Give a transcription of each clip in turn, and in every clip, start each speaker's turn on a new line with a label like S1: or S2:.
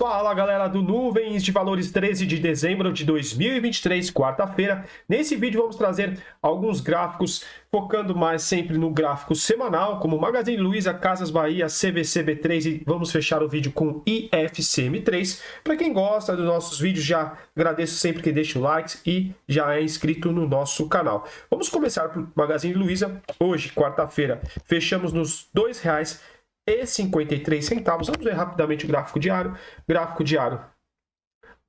S1: Fala galera do Nuvens de Valores, 13 de dezembro de 2023, quarta-feira. Nesse vídeo vamos trazer alguns gráficos, focando mais sempre no gráfico semanal, como Magazine Luiza, Casas Bahia, CVC-B3 e vamos fechar o vídeo com IFCM3. Para quem gosta dos nossos vídeos, já agradeço sempre que deixe o like e já é inscrito no nosso canal. Vamos começar por Magazine Luiza. Hoje, quarta-feira, fechamos nos R$ 2,53. Vamos ver rapidamente o gráfico diário. Gráfico diário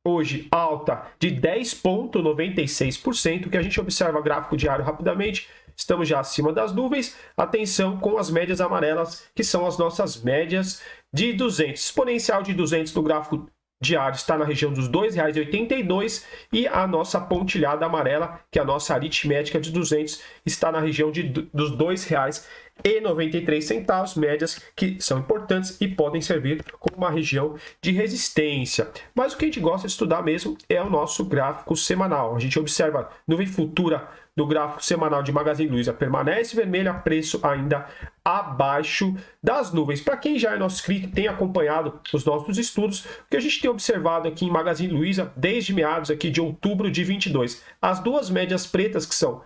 S1: hoje alta de 10,96%. Que a gente observa gráfico diário rapidamente, estamos já acima das nuvens. Atenção com as médias amarelas, que são as nossas médias de 200. Exponencial de 200 no gráfico diário está na região dos R$ 2,82 e a nossa pontilhada amarela, que é a nossa aritmética de 200, está na região dos R$ 2,93, médias que são importantes e podem servir como uma região de resistência. Mas o que a gente gosta de estudar mesmo é o nosso gráfico semanal. A gente observa nuvem futura do gráfico semanal de Magazine Luiza permanece vermelha, preço ainda abaixo das nuvens. Para quem já é nosso inscrito, tem acompanhado os nossos estudos, o que a gente tem observado aqui em Magazine Luiza desde meados aqui de outubro de 22, as duas médias pretas, que são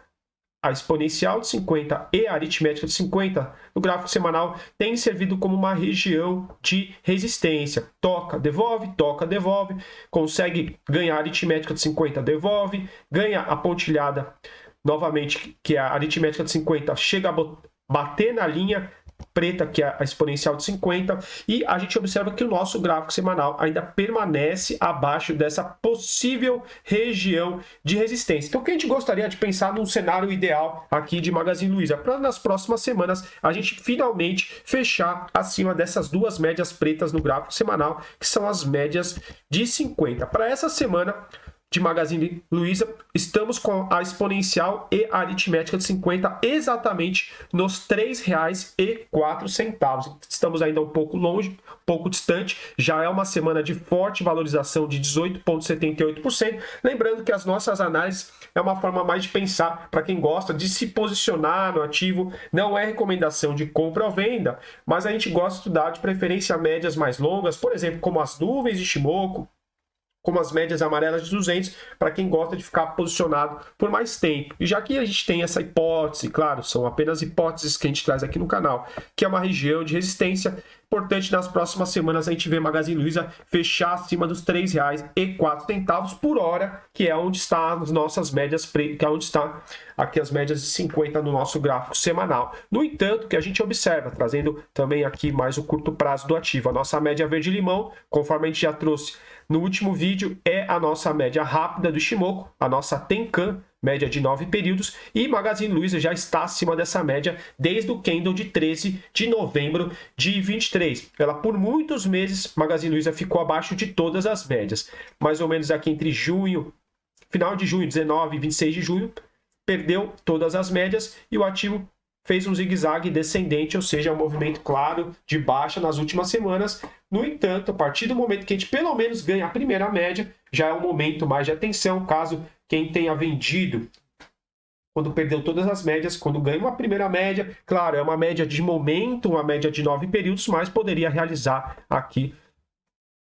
S1: a exponencial de 50 e a aritmética de 50 no gráfico semanal, tem servido como uma região de resistência. Toca, devolve, consegue ganhar a aritmética de 50, devolve, ganha a pontilhada novamente, que é a aritmética de 50, chega a bater na linha preta, que é a exponencial de 50, e a gente observa que o nosso gráfico semanal ainda permanece abaixo dessa possível região de resistência. Então, o que a gente gostaria de pensar num cenário ideal aqui de Magazine Luiza, para nas próximas semanas a gente finalmente fechar acima dessas duas médias pretas no gráfico semanal, que são as médias de 50. Para essa semana de Magazine Luiza, estamos com a exponencial e a aritmética de 50 exatamente nos R$ 3,04. Estamos ainda um pouco longe, um pouco distante. Já é uma semana de forte valorização de 18,78%. Lembrando que as nossas análises é uma forma mais de pensar para quem gosta de se posicionar no ativo. Não é recomendação de compra ou venda, mas a gente gosta de estudar de preferência médias mais longas, por exemplo, como as nuvens de Shimoku, como as médias amarelas de 200, para quem gosta de ficar posicionado por mais tempo. E já que a gente tem essa hipótese, claro, são apenas hipóteses que a gente traz aqui no canal, que é uma região de resistência, importante nas próximas semanas a gente vê Magazine Luiza fechar acima dos R$ 3,04 por hora, que é onde está as nossas médias, que é onde está aqui as médias de 50 no nosso gráfico semanal. No entanto, que a gente observa, trazendo também aqui mais o curto prazo do ativo, a nossa média verde-limão, conforme a gente já trouxe no último vídeo, é a nossa média rápida do Shimoku, a nossa Tenkan, média de 9 períodos, e Magazine Luiza já está acima dessa média desde o candle de 13 de novembro de 23. Ela, por muitos meses, Magazine Luiza ficou abaixo de todas as médias. Mais ou menos aqui entre junho, final de junho, 19 e 26 de junho, perdeu todas as médias e o ativo fez um zigue-zague descendente, ou seja, um movimento claro de baixa nas últimas semanas. No entanto, a partir do momento que a gente pelo menos ganha a primeira média, já é um momento mais de atenção, caso quem tenha vendido quando perdeu todas as médias, quando ganha uma primeira média, claro, é uma média de momento, uma média de 9 períodos, mas poderia realizar aqui,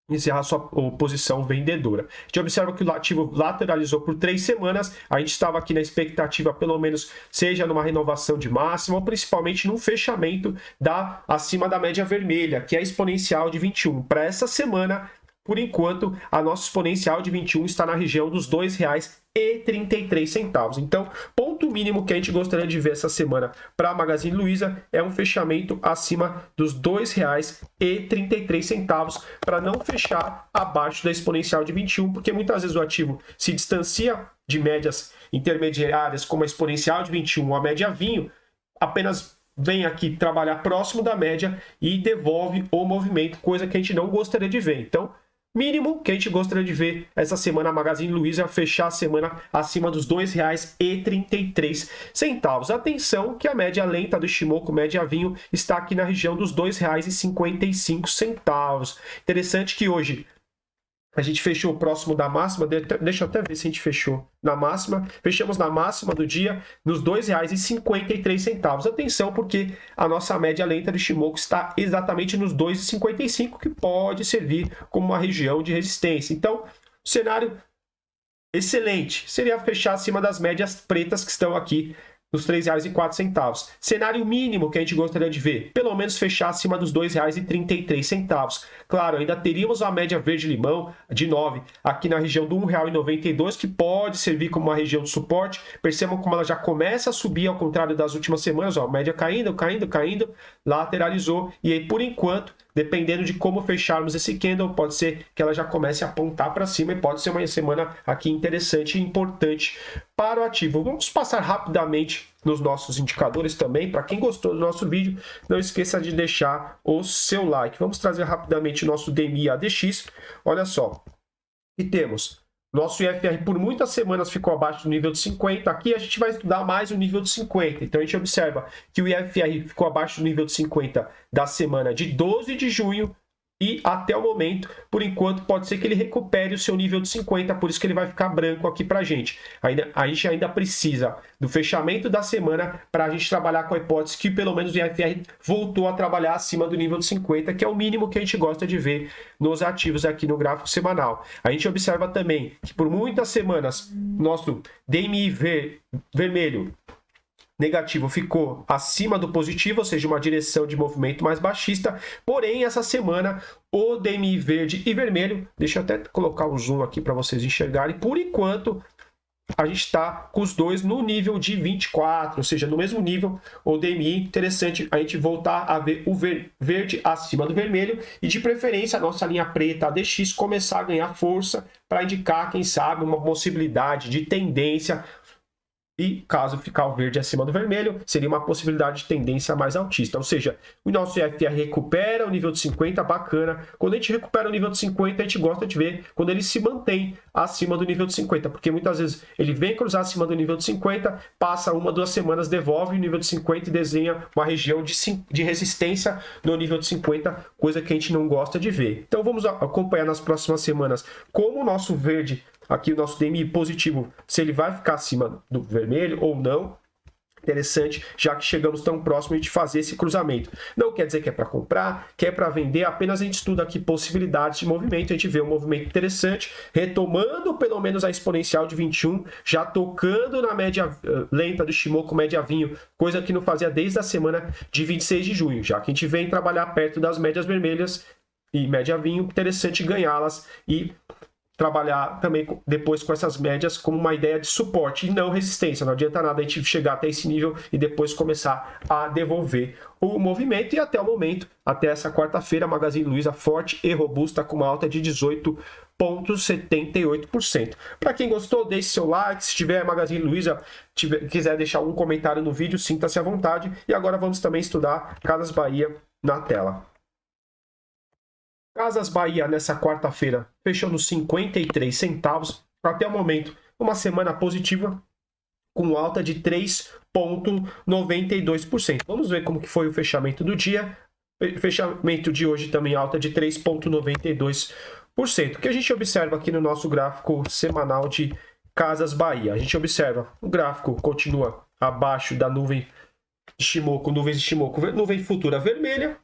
S1: encerrar sua posição vendedora. A gente observa que o ativo lateralizou por 3 semanas, a gente estava aqui na expectativa, pelo menos, seja numa renovação de máxima, ou principalmente num fechamento acima da média vermelha, que é a exponencial de 21. Para essa semana, por enquanto, a nossa exponencial de 21 está na região dos R$ 2,33. Então, ponto mínimo que a gente gostaria de ver essa semana para a Magazine Luiza é um fechamento acima dos R$ 2,33, para não fechar abaixo da exponencial de 21, porque muitas vezes o ativo se distancia de médias intermediárias, como a exponencial de 21 ou a média vinho, apenas vem aqui trabalhar próximo da média e devolve o movimento, coisa que a gente não gostaria de ver. Então, mínimo que a gente gostaria de ver essa semana a Magazine Luiza fechar a semana acima dos R$ 2,33. Atenção que a média lenta do Shimoku, média vinho, está aqui na região dos R$ 2,55. Interessante que hoje A gente fechou próximo da máxima, deixa eu até ver se a gente fechou na máxima. Fechamos na máxima do dia nos R$ 2,53. Atenção, porque a nossa média lenta do Ichimoku está exatamente nos 2,55, que pode servir como uma região de resistência. Então, cenário excelente. Seria fechar acima das médias pretas que estão aqui nos R$ 3,04. Cenário mínimo que a gente gostaria de ver, pelo menos fechar acima dos R$ 2,33. Claro, ainda teríamos a média verde-limão de 9 aqui na região do R$ 1,92, que pode servir como uma região de suporte. Percebam como ela já começa a subir, ao contrário das últimas semanas, ó, média caindo, lateralizou, e aí, por enquanto, dependendo de como fecharmos esse candle, pode ser que ela já comece a apontar para cima e pode ser uma semana aqui interessante e importante para o ativo. Vamos passar rapidamente nos nossos indicadores também. Para quem gostou do nosso vídeo, não esqueça de deixar o seu like. Vamos trazer rapidamente o nosso DMI ADX. Olha só, e temos nosso IFR por muitas semanas ficou abaixo do nível de 50. Aqui a gente vai estudar mais o nível de 50. Então a gente observa que o IFR ficou abaixo do nível de 50 da semana de 12 de junho e até o momento, por enquanto, pode ser que ele recupere o seu nível de 50, por isso que ele vai ficar branco aqui para a gente. A gente ainda precisa do fechamento da semana para a gente trabalhar com a hipótese que pelo menos o IFR voltou a trabalhar acima do nível de 50, que é o mínimo que a gente gosta de ver nos ativos aqui no gráfico semanal. A gente observa também que por muitas semanas, nosso DMI vermelho negativo ficou acima do positivo, ou seja, uma direção de movimento mais baixista. Porém, essa semana, o DMI verde e vermelho, deixa eu até colocar o zoom aqui para vocês enxergarem, por enquanto, a gente está com os dois no nível de 24, ou seja, no mesmo nível, o DMI. Interessante a gente voltar a ver o verde acima do vermelho e, de preferência, a nossa linha preta ADX começar a ganhar força para indicar, quem sabe, uma possibilidade de tendência. E caso ficar o verde acima do vermelho, seria uma possibilidade de tendência mais altista. Ou seja, o nosso IFR recupera o nível de 50, bacana. Quando a gente recupera o nível de 50, a gente gosta de ver quando ele se mantém acima do nível de 50. Porque muitas vezes ele vem cruzar acima do nível de 50, passa 1 ou 2 semanas, devolve o nível de 50 e desenha uma região de resistência no nível de 50, coisa que a gente não gosta de ver. Então vamos acompanhar nas próximas semanas como o nosso verde, aqui o nosso DMI positivo, se ele vai ficar acima do vermelho ou não. Interessante, já que chegamos tão próximo de fazer esse cruzamento. Não quer dizer que é para comprar, que é para vender, apenas a gente estuda aqui possibilidades de movimento. A gente vê um movimento interessante, retomando pelo menos a exponencial de 21, já tocando na média lenta do Ichimoku, média vinho, coisa que não fazia desde a semana de 26 de junho, já que a gente vem trabalhar perto das médias vermelhas e média vinho, interessante ganhá-las e trabalhar também depois com essas médias como uma ideia de suporte e não resistência. Não adianta nada a gente chegar até esse nível e depois começar a devolver o movimento. E até o momento, até essa quarta-feira, a Magazine Luiza forte e robusta com uma alta de 18,78%. Para quem gostou, deixe seu like. Se tiver Magazine Luiza, quiser deixar algum comentário no vídeo, sinta-se à vontade. E agora vamos também estudar Casas Bahia na tela. Casas Bahia, nessa quarta-feira, fechou nos 53 centavos. Até o momento, uma semana positiva, com alta de 3,92%. Vamos ver como que foi o fechamento do dia. Fechamento de hoje também alta de 3,92%. O que a gente observa aqui no nosso gráfico semanal de Casas Bahia? A gente observa o gráfico continua abaixo da nuvem de Ichimoku, nuvem futura vermelha.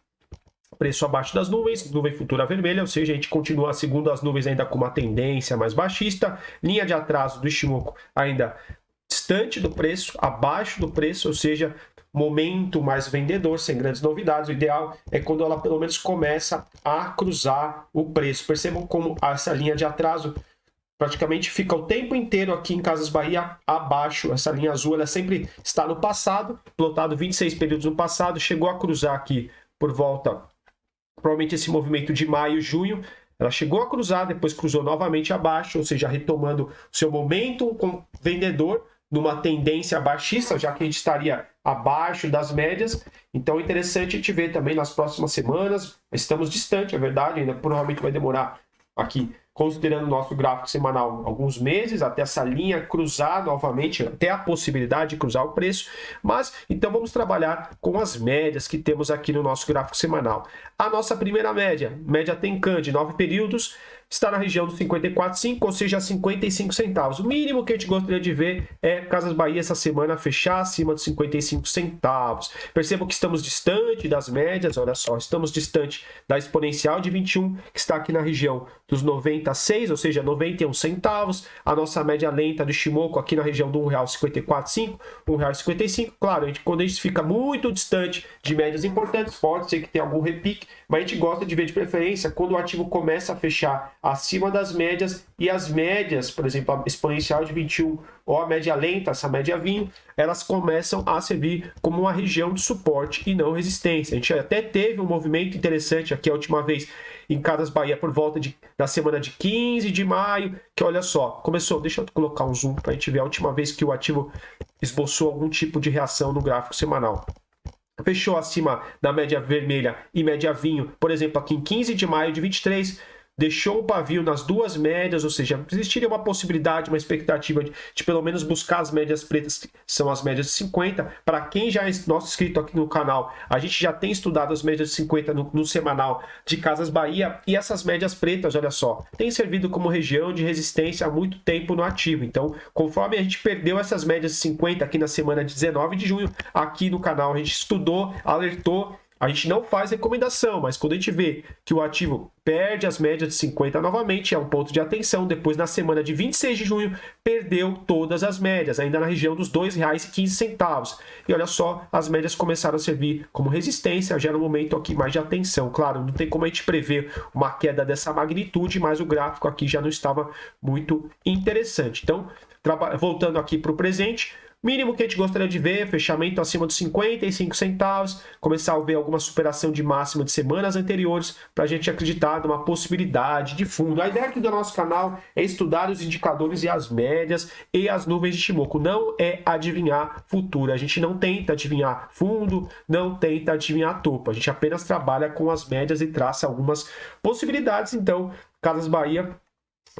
S1: Preço abaixo das nuvens, nuvem futura vermelha, ou seja, a gente continua, segundo as nuvens, ainda com uma tendência mais baixista. Linha de atraso do Ichimoku ainda distante do preço, abaixo do preço, ou seja, momento mais vendedor, sem grandes novidades. O ideal é quando ela pelo menos começa a cruzar o preço. Percebam como essa linha de atraso praticamente fica o tempo inteiro aqui em Casas Bahia abaixo. Essa linha azul, ela sempre está no passado, plotado 26 períodos no passado, chegou a cruzar aqui por volta, provavelmente esse movimento de maio, junho, ela chegou a cruzar, depois cruzou novamente abaixo, ou seja, retomando seu momento com vendedor numa tendência baixista, já que a gente estaria abaixo das médias. Então é interessante a gente ver também nas próximas semanas. Estamos distante, é verdade, ainda provavelmente vai demorar aqui, considerando o nosso gráfico semanal, alguns meses, até essa linha cruzar novamente, até a possibilidade de cruzar o preço. Mas, então, vamos trabalhar com as médias que temos aqui no nosso gráfico semanal. A nossa primeira média, média Tenkan de 9 períodos, está na região dos 54,5, ou seja, 55 centavos. O mínimo que a gente gostaria de ver é Casas Bahia essa semana fechar acima dos 55 centavos. Percebam que estamos distante das médias, olha só, estamos distante da exponencial de 21, que está aqui na região dos 96, ou seja, 91 centavos. A nossa média lenta do Shimoku aqui na região do R$ 1,54,5, R$ 1,55. Claro, quando a gente fica muito distante de médias importantes, pode ser que tenha algum repique, mas a gente gosta de ver de preferência quando o ativo começa a fechar acima das médias, e as médias, por exemplo, a exponencial de 21 ou a média lenta, essa média vinho, elas começam a servir como uma região de suporte e não resistência. A gente até teve um movimento interessante aqui a última vez em Casas Bahia por volta da semana de 15 de maio, que olha só, começou, deixa eu colocar um zoom para a gente ver a última vez que o ativo esboçou algum tipo de reação no gráfico semanal. Fechou acima da média vermelha e média vinho, por exemplo, aqui em 15 de maio de 23, deixou o pavio nas duas médias, ou seja, existiria uma possibilidade, uma expectativa de pelo menos buscar as médias pretas, que são as médias de 50. Para quem já é nosso inscrito aqui no canal, a gente já tem estudado as médias de 50 no semanal de Casas Bahia, e essas médias pretas, olha só, tem servido como região de resistência há muito tempo no ativo. Então, conforme a gente perdeu essas médias de 50 aqui na semana de 19 de junho, aqui no canal a gente estudou, alertou. A gente não faz recomendação, mas quando a gente vê que o ativo perde as médias de 50 novamente, é um ponto de atenção. Depois, na semana de 26 de junho, perdeu todas as médias, ainda na região dos R$ 2,15. E olha só, as médias começaram a servir como resistência, já no momento aqui mais de atenção. Claro, não tem como a gente prever uma queda dessa magnitude, mas o gráfico aqui já não estava muito interessante. Então, voltando aqui para o presente, mínimo que a gente gostaria de ver, fechamento acima dos 55 centavos, começar a ver alguma superação de máxima de semanas anteriores, para a gente acreditar numa possibilidade de fundo. A ideia aqui do nosso canal é estudar os indicadores e as médias e as nuvens de Shimoku, não é adivinhar futuro. A gente não tenta adivinhar fundo, não tenta adivinhar topo, a gente apenas trabalha com as médias e traça algumas possibilidades. Então, Casas Bahia,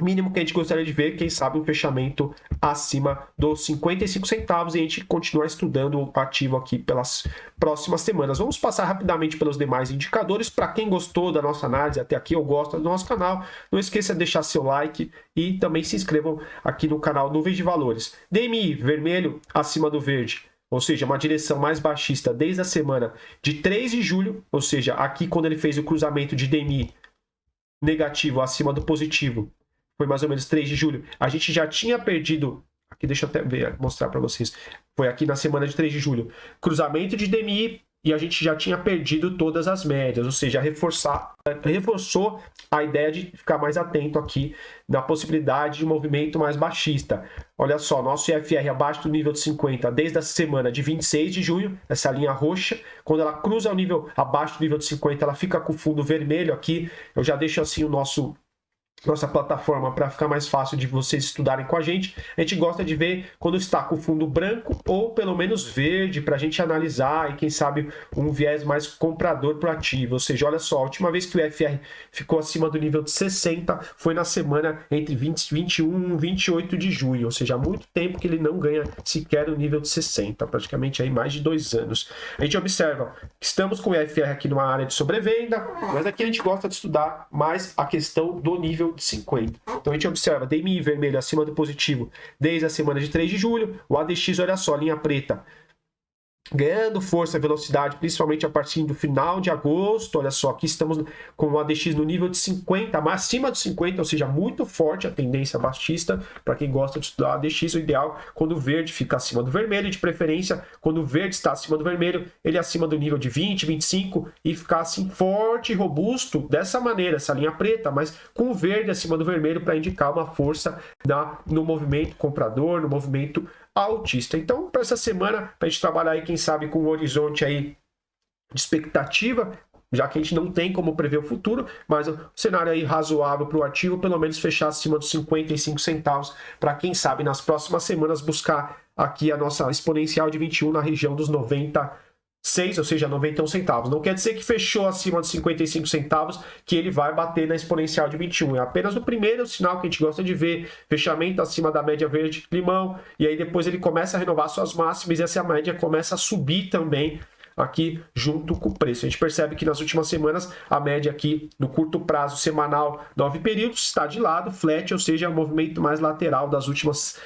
S1: mínimo que a gente gostaria de ver, quem sabe um fechamento acima dos 55 centavos, e a gente continuar estudando o ativo aqui pelas próximas semanas. Vamos passar rapidamente pelos demais indicadores. Para quem gostou da nossa análise até aqui, ou gosta do nosso canal, não esqueça de deixar seu like e também se inscrevam aqui no canal Nuvens de Valores. DMI vermelho acima do verde, ou seja, uma direção mais baixista desde a semana de 3 de julho, ou seja, aqui quando ele fez o cruzamento de DMI negativo acima do positivo, foi mais ou menos 3 de julho. A gente já tinha perdido, aqui deixa eu até mostrar para vocês, foi aqui na semana de 3 de julho, cruzamento de DMI, e a gente já tinha perdido todas as médias, ou seja, reforçou a ideia de ficar mais atento aqui na possibilidade de movimento mais baixista. Olha só, nosso IFR abaixo do nível de 50 desde a semana de 26 de junho, essa linha roxa, quando ela cruza o nível abaixo do nível de 50, ela fica com o fundo vermelho aqui. Eu já deixo assim o nossa plataforma para ficar mais fácil de vocês estudarem com a gente. A gente gosta de ver quando está com o fundo branco ou pelo menos verde, para a gente analisar e quem sabe um viés mais comprador para o ativo. Ou seja, olha só, a última vez que o FR ficou acima do nível de 60 foi na semana entre 21 e 28 de junho, ou seja, há muito tempo que ele não ganha sequer o nível de 60, praticamente aí mais de 2 anos. A gente observa que estamos com o FR aqui numa área de sobrevenda, mas aqui a gente gosta de estudar mais a questão do nível de 50. Então a gente observa DMI vermelho acima do positivo desde a semana de 3 de julho, o ADX, olha só, linha preta, ganhando força e velocidade, principalmente a partir do final de agosto. Olha só, aqui estamos com o ADX no nível de 50, mas acima de 50, ou seja, muito forte a tendência baixista. Para quem gosta de estudar ADX, o ideal quando o verde fica acima do vermelho, de preferência quando o verde está acima do vermelho, ele acima do nível de 20, 25, e ficar assim forte e robusto dessa maneira, essa linha preta, mas com o verde acima do vermelho para indicar uma força no movimento comprador, no movimento altista. Então, para essa semana, para a gente trabalhar aí, quem sabe, com um horizonte aí de expectativa, já que a gente não tem como prever o futuro, mas o cenário aí razoável para o ativo, pelo menos fechar acima dos 55 centavos, para quem sabe, nas próximas semanas, buscar aqui a nossa exponencial de 21 na região dos 96, ou seja, 91 centavos. Não quer dizer que fechou acima dos 55 centavos que ele vai bater na exponencial de 21. É apenas o primeiro sinal que a gente gosta de ver, fechamento acima da média verde limão, e aí depois ele começa a renovar suas máximas e essa média começa a subir também aqui junto com o preço. A gente percebe que nas últimas semanas a média aqui no curto prazo semanal 9 períodos está de lado, flat, ou seja, é o movimento mais lateral das últimas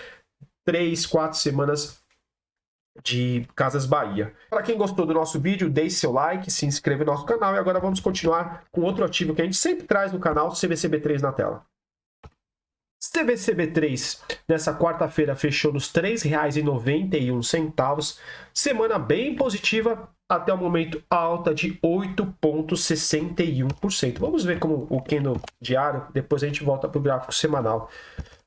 S1: 3, 4 semanas de Casas Bahia. Para quem gostou do nosso vídeo, deixe seu like, se inscreva no nosso canal e agora vamos continuar com outro ativo que a gente sempre traz no canal, CVCB3 na tela. CVCB3 nessa quarta-feira fechou nos R$ 3,91, semana bem positiva, até o momento alta de 8,61%. Vamos ver como o candle diário, depois a gente volta para o gráfico semanal.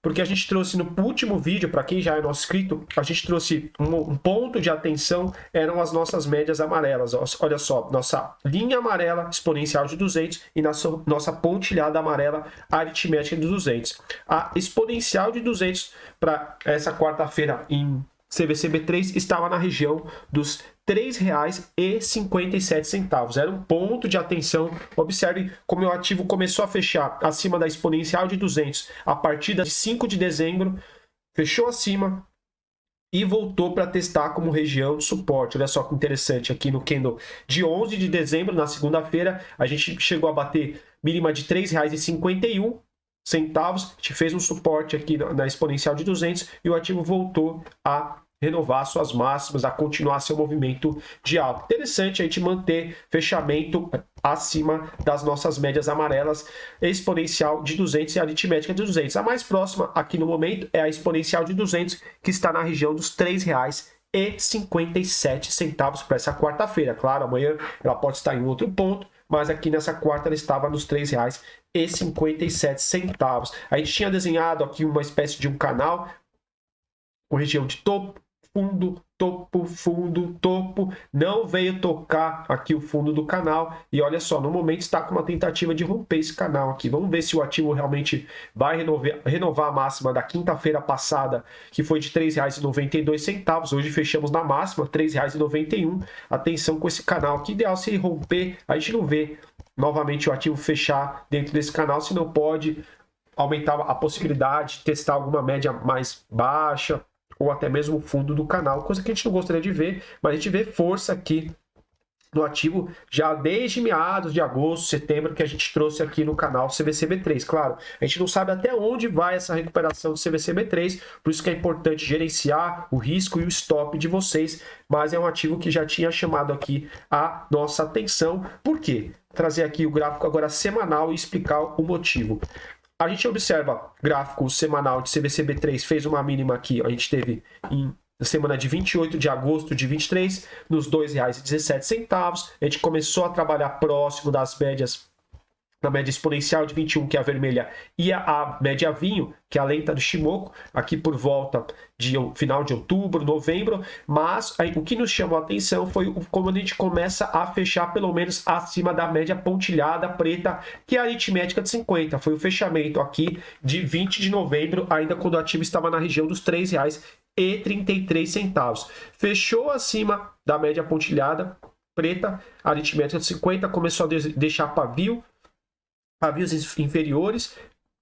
S1: Porque a gente trouxe no último vídeo, para quem já é nosso inscrito, a gente trouxe um ponto de atenção, eram as nossas médias amarelas. Olha só, nossa linha amarela exponencial de 200 e nossa pontilhada amarela aritmética de 200. A exponencial de 200 para essa quarta-feira em CVCB3 estava na região dos R$ 3,57. Era um ponto de atenção. Observe como o ativo começou a fechar acima da exponencial de 200 a partir de 5 de dezembro. Fechou acima e voltou para testar como região de suporte. Olha só que interessante, aqui no candle de 11 de dezembro, na segunda-feira, a gente chegou a bater mínima de R$ 3,51. A gente fez um suporte aqui na exponencial de 200 e o ativo voltou a renovar suas máximas, a continuar seu movimento de alta. Interessante a gente manter fechamento acima das nossas médias amarelas, exponencial de 200 e aritmética de 200. A mais próxima aqui no momento é a exponencial de 200, que está na região dos R$ 3,57 para essa quarta-feira. Claro, amanhã ela pode estar em outro ponto, mas aqui nessa quarta ela estava nos R$ 3,57. A gente tinha desenhado aqui uma espécie de um canal com região de topo, fundo, topo, fundo, topo, não veio tocar aqui o fundo do canal e olha só, no momento está com uma tentativa de romper esse canal aqui. Vamos ver se o ativo realmente vai renovar a máxima da quinta-feira passada, que foi de R$ 3,92. Hoje fechamos na máxima, R$ 3,91. Atenção com esse canal aqui, ideal se romper, a gente não vê novamente o ativo fechar dentro desse canal, se não pode aumentar a possibilidade de testar alguma média mais baixa, ou até mesmo o fundo do canal, coisa que a gente não gostaria de ver, mas a gente vê força aqui no ativo já desde meados de agosto, setembro, que a gente trouxe aqui no canal CVCB3. Claro, a gente não sabe até onde vai essa recuperação do CVCB3, por isso que é importante gerenciar o risco e o stop de vocês, mas é um ativo que já tinha chamado aqui a nossa atenção. Por quê? Trazer aqui o gráfico agora semanal e explicar o motivo. A gente observa gráfico semanal de CVCB3, fez uma mínima aqui, a gente teve na semana de 28 de agosto de 23, nos R$ 2,17. A gente começou a trabalhar próximo das médias, na média exponencial de 21, que é a vermelha, e a média vinho, que é a lenta do Shimoku, aqui por volta de final de outubro, novembro, mas aí, o que nos chamou a atenção foi como a gente começa a fechar pelo menos acima da média pontilhada preta, que é a aritmética de 50. Foi o fechamento aqui de 20 de novembro, ainda quando o ativo estava na região dos R$ 3,33. Fechou acima da média pontilhada preta, a aritmética de 50, começou a deixar pavios inferiores,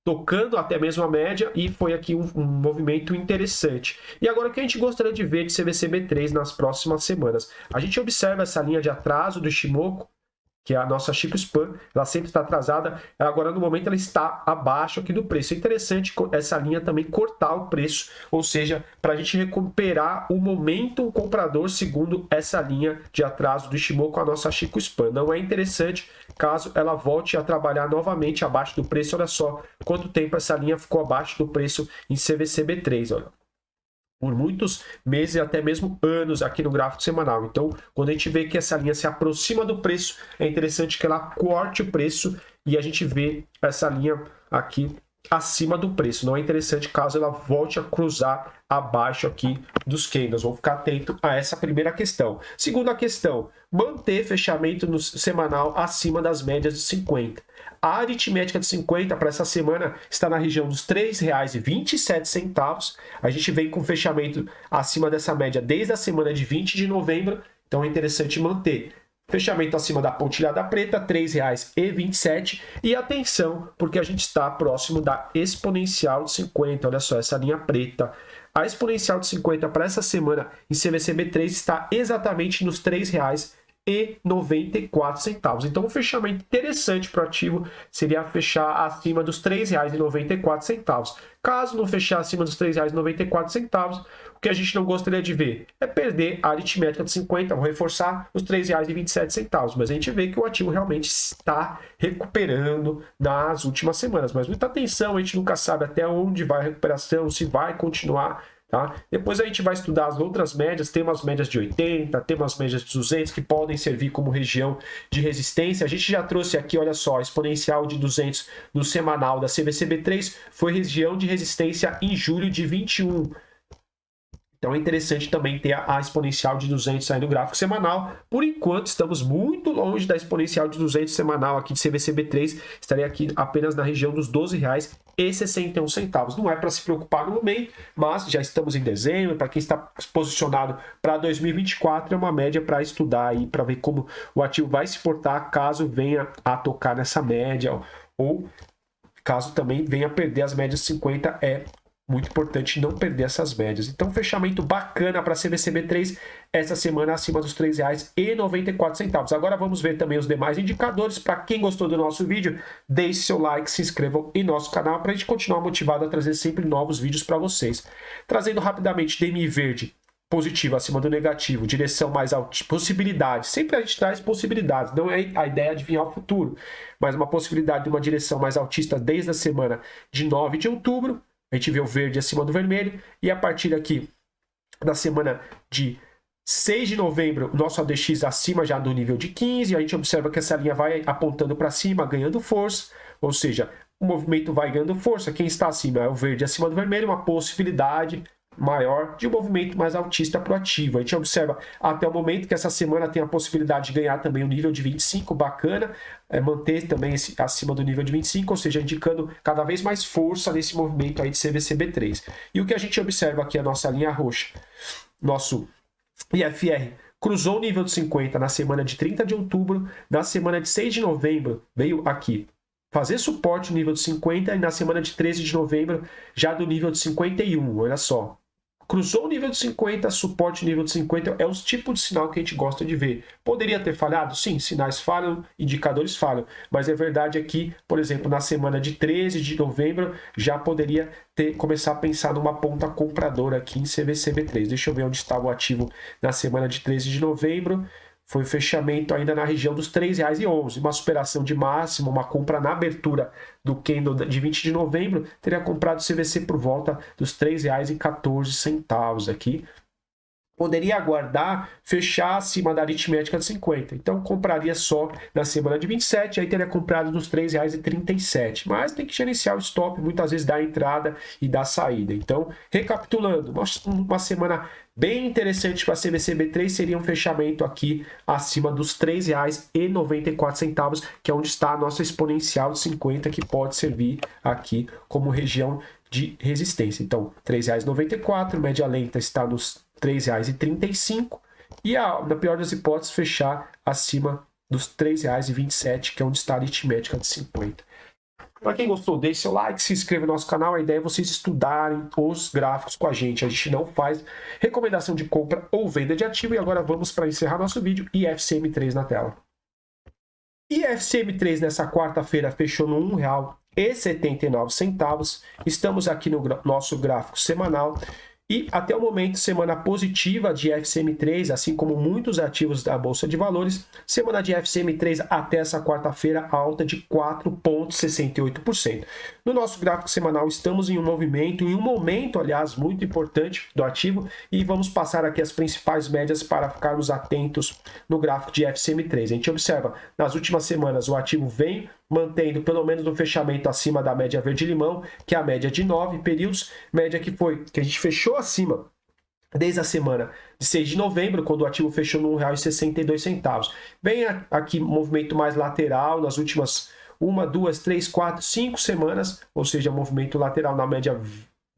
S1: tocando até mesmo a média, e foi aqui um movimento interessante. E agora o que a gente gostaria de ver de CVCB3 nas próximas semanas? A gente observa essa linha de atraso do Shimoku, que é a nossa Chico Span, ela sempre está atrasada, agora no momento ela está abaixo aqui do preço. É interessante essa linha também cortar o preço, ou seja, para a gente recuperar o momento comprador segundo essa linha de atraso do Shimoku, a nossa Chico Span. Não é interessante caso ela volte a trabalhar novamente abaixo do preço. Olha só quanto tempo essa linha ficou abaixo do preço em CVCB3, olha. Por muitos meses e até mesmo anos aqui no gráfico semanal. Então, quando a gente vê que essa linha se aproxima do preço, é interessante que ela corte o preço e a gente vê essa linha aqui acima do preço. Não é interessante caso ela volte a cruzar abaixo aqui dos candles. Vamos ficar atento a essa primeira questão. Segunda questão, manter fechamento no semanal acima das médias de 50. A aritmética de 50 para essa semana está na região dos R$ 3,27. A gente vem com fechamento acima dessa média desde a semana de 20 de novembro, então é interessante manter. Fechamento acima da pontilhada preta, R$ 3,27. E atenção, porque a gente está próximo da exponencial de 50. Olha só, essa linha preta. A exponencial de 50 para essa semana em CVCB3 está exatamente nos R$ R$3,94. Então, um fechamento interessante para o ativo seria fechar acima dos R$3,94. Caso não fechar acima dos R$3,94, o que a gente não gostaria de ver é perder a aritmética de 50, vou reforçar os R$3,27. Mas a gente vê que o ativo realmente está recuperando nas últimas semanas. Mas muita atenção, a gente nunca sabe até onde vai a recuperação, se vai continuar. Tá? Depois a gente vai estudar as outras médias, tem umas médias de 80, tem umas médias de 200 que podem servir como região de resistência. A gente já trouxe aqui, olha só, a exponencial de 200 no semanal da CVCB3 foi região de resistência em julho de 21. Então é interessante também ter a exponencial de 200 aí no gráfico semanal. Por enquanto, estamos muito longe da exponencial de 200 semanal aqui de CVCB3. Estarei aqui apenas na região dos R$12,61. Não é para se preocupar no momento, mas já estamos em dezembro. Para quem está posicionado para 2024, é uma média para estudar aí, para ver como o ativo vai se portar caso venha a tocar nessa média ou caso também venha a perder as médias 50, é muito importante não perder essas médias. Então, fechamento bacana para a CVCB3 essa semana acima dos R$3,94. Agora vamos ver também os demais indicadores. Para quem gostou do nosso vídeo, deixe seu like, se inscrevam em nosso canal para a gente continuar motivado a trazer sempre novos vídeos para vocês. Trazendo rapidamente DMI verde, positivo acima do negativo, direção mais alta, possibilidade. Sempre a gente traz possibilidades, não é a ideia de adivinhar o futuro, mas uma possibilidade de uma direção mais altista desde a semana de 9 de outubro. A gente vê o verde acima do vermelho. E a partir aqui da semana de 6 de novembro, o nosso ADX acima já do nível de 15. A gente observa que essa linha vai apontando para cima, ganhando força. Ou seja, o movimento vai ganhando força. Quem está acima é o verde acima do vermelho, uma possibilidade maior de um movimento mais altista para o ativo. A gente observa até o momento que essa semana tem a possibilidade de ganhar também o nível de 25, bacana, manter também esse acima do nível de 25, ou seja, indicando cada vez mais força nesse movimento aí de CVCB3. E o que a gente observa aqui, a nossa linha roxa, nosso IFR, cruzou o nível de 50 na semana de 30 de outubro, na semana de 6 de novembro, veio aqui fazer suporte no nível de 50 e na semana de 13 de novembro já do nível de 51, olha só. Cruzou o nível de 50, suporte nível de 50, é o tipo de sinal que a gente gosta de ver. Poderia ter falhado? Sim, sinais falham, indicadores falham. Mas a verdade é que, por exemplo, na semana de 13 de novembro, já poderia começar a pensar numa ponta compradora aqui em CVCB3. Deixa eu ver onde estava o ativo na semana de 13 de novembro. Foi o fechamento ainda na região dos R$3,11. Uma superação de máximo, uma compra na abertura do candle de 20 de novembro, teria comprado o CVC por volta dos R$3,14 aqui. Poderia aguardar fechar acima da aritmética de 50. Então, compraria só na semana de 27, aí teria comprado nos R$3,37. Mas tem que gerenciar o stop, muitas vezes dá entrada e dá saída. Então, recapitulando, uma semana bem interessante para a CVCB3 seria um fechamento aqui acima dos R$3,94, que é onde está a nossa exponencial de 50, que pode servir aqui como região de resistência. Então, R$3,94, média lenta está nos R$3,35 e, na pior das hipóteses, fechar acima dos R$3,27, que é onde está a aritmética de 50. Para quem gostou, deixe seu like, se inscreva no nosso canal. A ideia é vocês estudarem os gráficos com a gente. A gente não faz recomendação de compra ou venda de ativo. E agora vamos para encerrar nosso vídeo. IFCM3 na tela. IFCM3 nessa quarta-feira fechou no R$1,79. Estamos aqui no nosso gráfico semanal. E até o momento, semana positiva de FCM3, assim como muitos ativos da Bolsa de Valores. Semana de FCM3 até essa quarta-feira, alta de 4,68%. No nosso gráfico semanal, estamos em um movimento, em um momento, aliás, muito importante do ativo. E vamos passar aqui as principais médias para ficarmos atentos no gráfico de FCM3. A gente observa, nas últimas semanas, o ativo vem mantendo pelo menos um fechamento acima da média verde-limão, que é a média de 9 períodos, média que a gente fechou acima desde a semana de 6 de novembro, quando o ativo fechou no R$1,62. Vem aqui movimento mais lateral nas últimas 1, 2, 3, 4, 5 semanas, ou seja, movimento lateral na média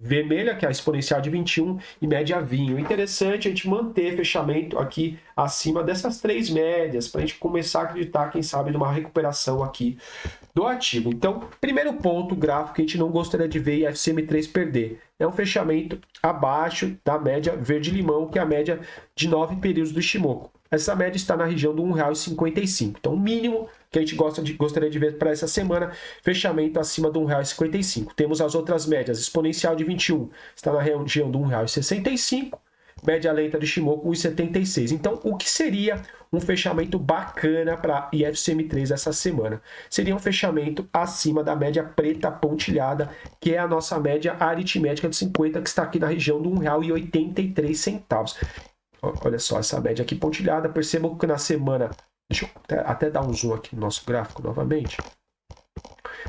S1: vermelha, que é a exponencial de 21, e média vinho. Interessante a gente manter fechamento aqui acima dessas três médias, para a gente começar a acreditar, quem sabe, numa recuperação aqui do ativo. Então, primeiro ponto gráfico que a gente não gostaria de ver a FCM3 perder é um fechamento abaixo da média verde-limão, que é a média de 9 períodos do Ishimoku. essa média está na região do R$ 1,55. Então, o mínimo que a gente gostaria de ver para essa semana, fechamento acima do R$ 1,55. Temos as outras médias, exponencial de 21 está na região do R$ 1,65. Média lenta de Shimoku 1,76. Então, o que seria um fechamento bacana para IFCM3 essa semana? Seria um fechamento acima da média preta pontilhada, que é a nossa média aritmética de 50, que está aqui na região do R$ 1,83. Olha só essa média aqui pontilhada. Percebam que na semana... Deixa eu até dar um zoom aqui no nosso gráfico novamente.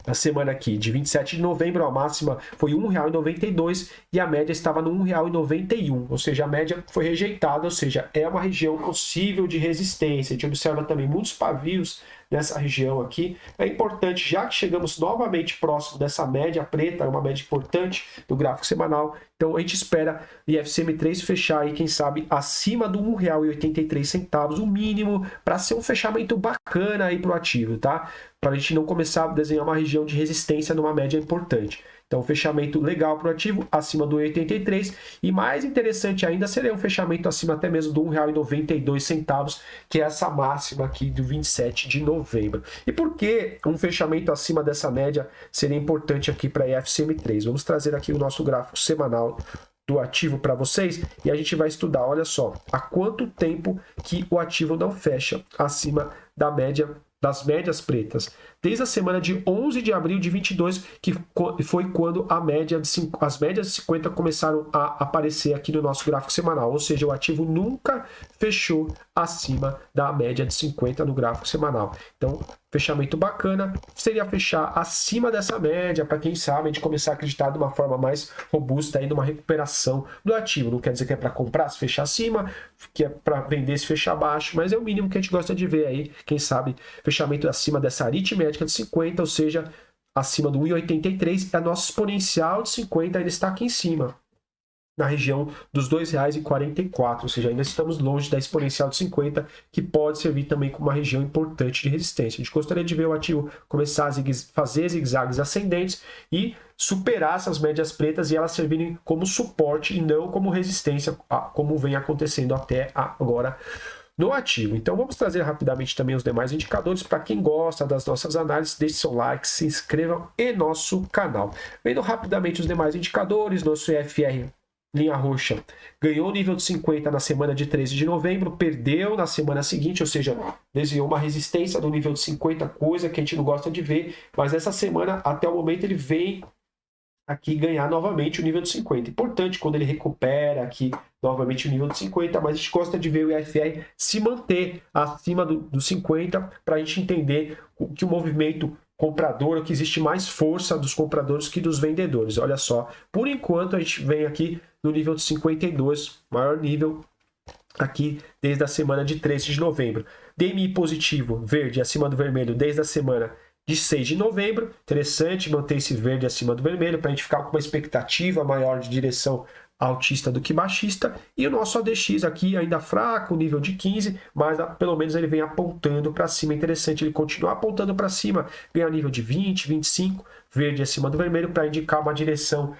S1: Na semana aqui de 27 de novembro, a máxima foi R$ 1,92 e a média estava no R$ 1,91. Ou seja, a média foi rejeitada, ou seja, é uma região possível de resistência. A gente observa também muitos pavios nessa região aqui. É importante, já que chegamos novamente próximo dessa média preta, é uma média importante do gráfico semanal, então a gente espera IFCM3 fechar aí, quem sabe, acima do R$ 1,83, o mínimo, para ser um fechamento bacana aí para o ativo, tá? Para a gente não começar a desenhar uma região de resistência numa média importante. Então, fechamento legal para o ativo, acima do 1,83. E mais interessante ainda seria um fechamento acima até mesmo do R$ 1,92, que é essa máxima aqui do 27 de novembro. E por que um fechamento acima dessa média seria importante aqui para a IFCM3? Vamos trazer aqui o nosso gráfico semanal do ativo para vocês e a gente vai estudar, olha só, há quanto tempo que o ativo não fecha acima da média, das médias pretas. Desde a semana de 11 de abril de 22, que foi quando as médias de 50 começaram a aparecer aqui no nosso gráfico semanal. Ou seja, o ativo nunca fechou acima da média de 50 no gráfico semanal. Então, fechamento bacana seria fechar acima dessa média, para quem sabe a gente começar a acreditar de uma forma mais robusta aí numa recuperação do ativo. Não quer dizer que é para comprar se fechar acima, que é para vender se fechar abaixo, mas é o mínimo que a gente gosta de ver aí, quem sabe, fechamento acima dessa aritmética de 50, ou seja, acima do 1,83, a nossa exponencial de 50 ainda está aqui em cima, na região dos R$ 2,44, ou seja, ainda estamos longe da exponencial de 50, que pode servir também como uma região importante de resistência. A gente gostaria de ver o ativo começar a fazer zigue-zagues ascendentes e superar essas médias pretas e elas servirem como suporte e não como resistência, como vem acontecendo até agora no ativo. Então vamos trazer rapidamente também os demais indicadores. Para quem gosta das nossas análises, deixe seu like, se inscrevam em nosso canal. Vendo rapidamente os demais indicadores, nosso EFR linha roxa ganhou o nível de 50 na semana de 13 de novembro, perdeu na semana seguinte, ou seja, desenhou uma resistência do nível de 50, coisa que a gente não gosta de ver, mas essa semana, até o momento, ele vem aqui ganhar novamente o nível de 50. Importante quando ele recupera aqui novamente o nível de 50, mas a gente gosta de ver o IFR se manter acima do 50 para a gente entender que o movimento comprador, que existe mais força dos compradores que dos vendedores. Olha só, por enquanto a gente vem aqui no nível de 52, maior nível aqui desde a semana de 13 de novembro. DMI positivo, verde, acima do vermelho, desde a semana de 6 de novembro. Interessante manter esse verde acima do vermelho para a gente ficar com uma expectativa maior de direção altista do que baixista. E o nosso ADX aqui ainda fraco, nível de 15, mas pelo menos ele vem apontando para cima. Interessante ele continuar apontando para cima, ganhar nível de 20, 25, verde acima do vermelho para indicar uma direção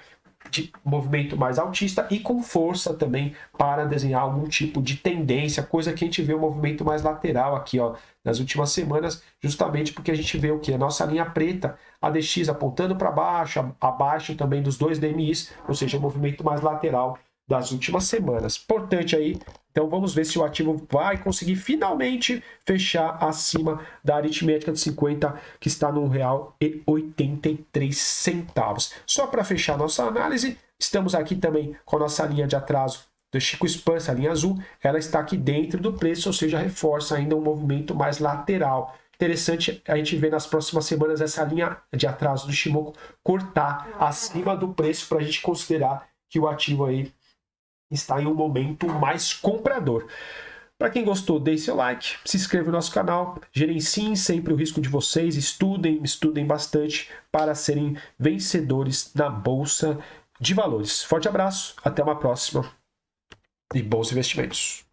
S1: de movimento mais altista e com força também para desenhar algum tipo de tendência, coisa que a gente vê um movimento mais lateral aqui, ó, nas últimas semanas, justamente porque a gente vê o que? A nossa linha preta, ADX apontando para baixo, abaixo também dos dois DMIs, ou seja, um movimento mais lateral das últimas semanas. Importante aí, então vamos ver se o ativo vai conseguir finalmente fechar acima da aritmética de 50, que está no R$ 1,83. Só para fechar nossa análise, estamos aqui também com a nossa linha de atraso do Chico Expanse, a linha azul, ela está aqui dentro do preço, ou seja, reforça ainda um movimento mais lateral. Interessante a gente ver nas próximas semanas essa linha de atraso do Shimoku cortar acima do preço para a gente considerar que o ativo aí está em um momento mais comprador. Para quem gostou, deixe seu like, se inscreva no nosso canal, gerenciem sempre o risco de vocês, estudem bastante para serem vencedores na Bolsa de Valores. Forte abraço, até uma próxima e bons investimentos.